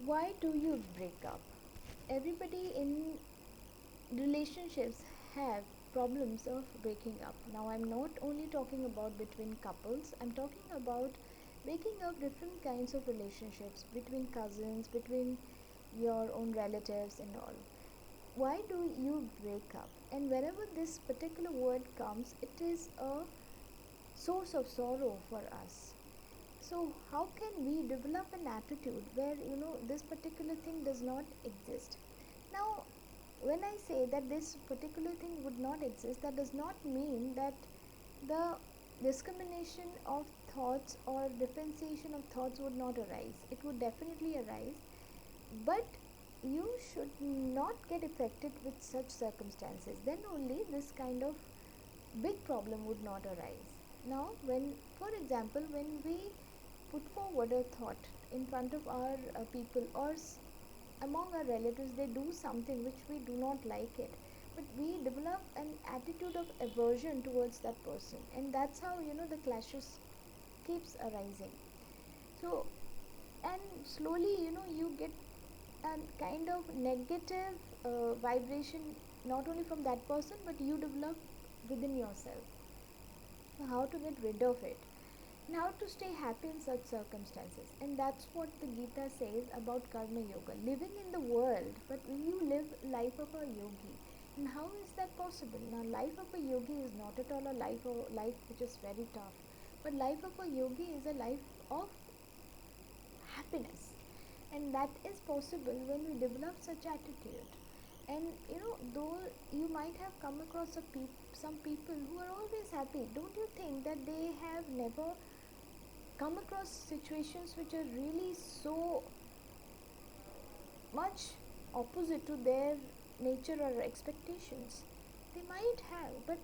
Why do you break up? Everybody in relationships have problems of breaking up. Now, I'm not only talking about between couples, I'm talking about breaking up different kinds of relationships between cousins, between your own relatives, and all. Why do you break up? And wherever this particular word comes, it is a source of sorrow for us. So, how can we develop an attitude where this particular thing does not exist? Now, when I say that this particular thing would not exist, that does not mean that the discrimination of thoughts or differentiation of thoughts would not arise. It would definitely arise, but you should not get affected with such circumstances. Then only this kind of big problem would not arise. Now, when, for example, when we put forward a thought in front of our people, or among our relatives, they do something which we do not like it, but we develop an attitude of aversion towards that person, and that's how the clashes keeps arising. So, and slowly you get a kind of negative vibration, not only from that person, but you develop within yourself. So how to get rid of it, and how to stay happy in such circumstances. And that's what the Gita says about karma yoga, living in the world, but you live life of a yogi. And how is that possible? Now, life of a yogi is not at all a life which is very tough, but life of a yogi is a life of happiness, and that is possible when we develop such attitude. And though you might have come across some people who are always happy, don't you think that they have never come across situations which are really so much opposite to their nature or expectations? They might have, but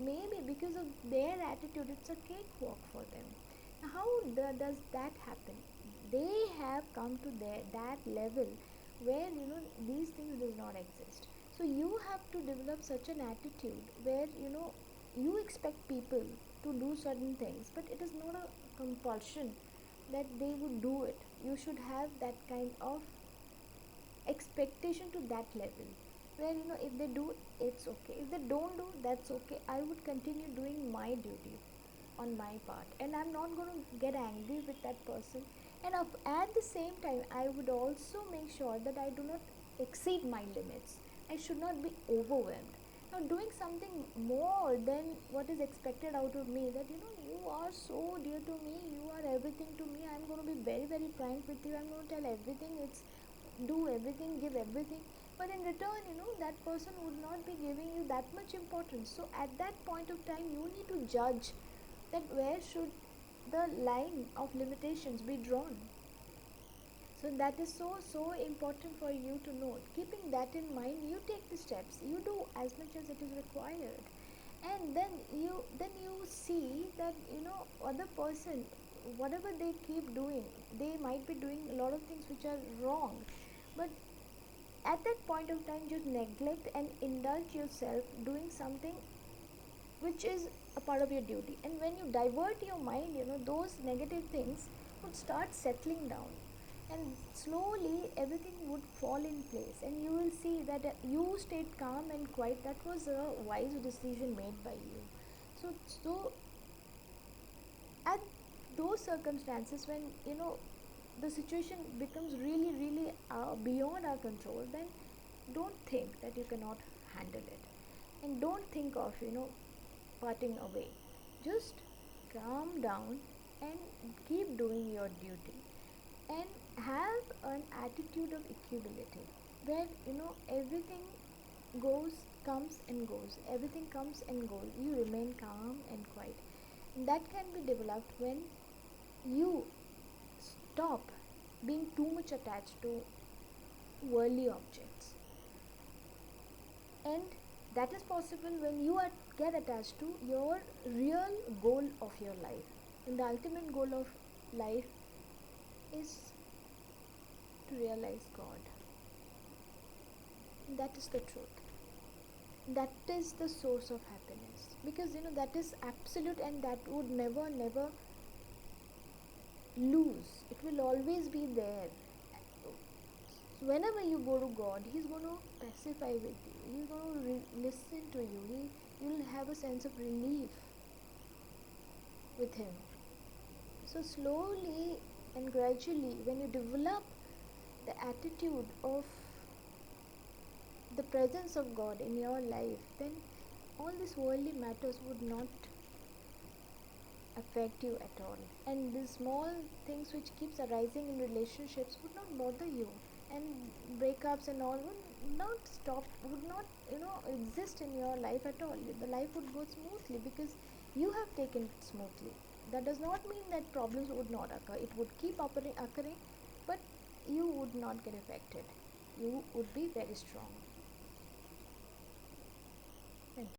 maybe because of their attitude, it's a cakewalk for them. Now, how does that happen? They have come to that level where these things does not exist. So you have to develop such an attitude where you expect people to do certain things, but it is not a compulsion that they would do it. You should have that kind of expectation to that level where if they do, it's okay. If they don't do, that's okay. I would continue doing my duty on my part, and I'm not going to get angry with that person. And at the same time, I would also make sure that I do not exceed my limits. I should not be overwhelmed. Now, doing something more than what is expected out of me, that you are so dear to me, you are everything to me, I'm going to be very very frank with you, I'm going to tell everything, it's do everything, give everything, but in return that person would not be giving you that much importance. So at that point of time, you need to judge that where should the line of limitations be drawn. So that is so important for you to know. Keeping that in mind, you take the steps, you do as much as it is required, and then you see that other person, whatever they keep doing, they might be doing a lot of things which are wrong, but at that point of time, you neglect and indulge yourself doing something which is a part of your duty. And when you divert your mind, those negative things would start settling down, and slowly everything would fall in place, and you will see that you stayed calm and quiet. That was a wise decision made by you. So at those circumstances, when the situation becomes really really beyond our control, then don't think that you cannot handle it, and don't think of parting away. Just calm down and keep doing your duty, and have an attitude of equability where everything everything comes and goes, you remain calm and quiet. And that can be developed when you stop being too much attached to worldly objects, and that is possible when you get attached to your real goal of your life. And the ultimate goal of life is to realize God. And that is the truth. That is the source of happiness, because that is absolute, and that would never lose. It will always be there. So whenever you go to God, He's going to pacify with you. He's going to listen to you. You'll have a sense of relief with Him. So slowly and gradually, when you develop the attitude of the presence of God in your life, then all these worldly matters would not affect you at all, and the small things which keeps arising in relationships would not bother you, and breakups and all would not stop, would not exist in your life at all. The life would go smoothly because you have taken it smoothly. That does not mean that problems would not occur. It would keep occurring, but you would not get affected. You would be very strong.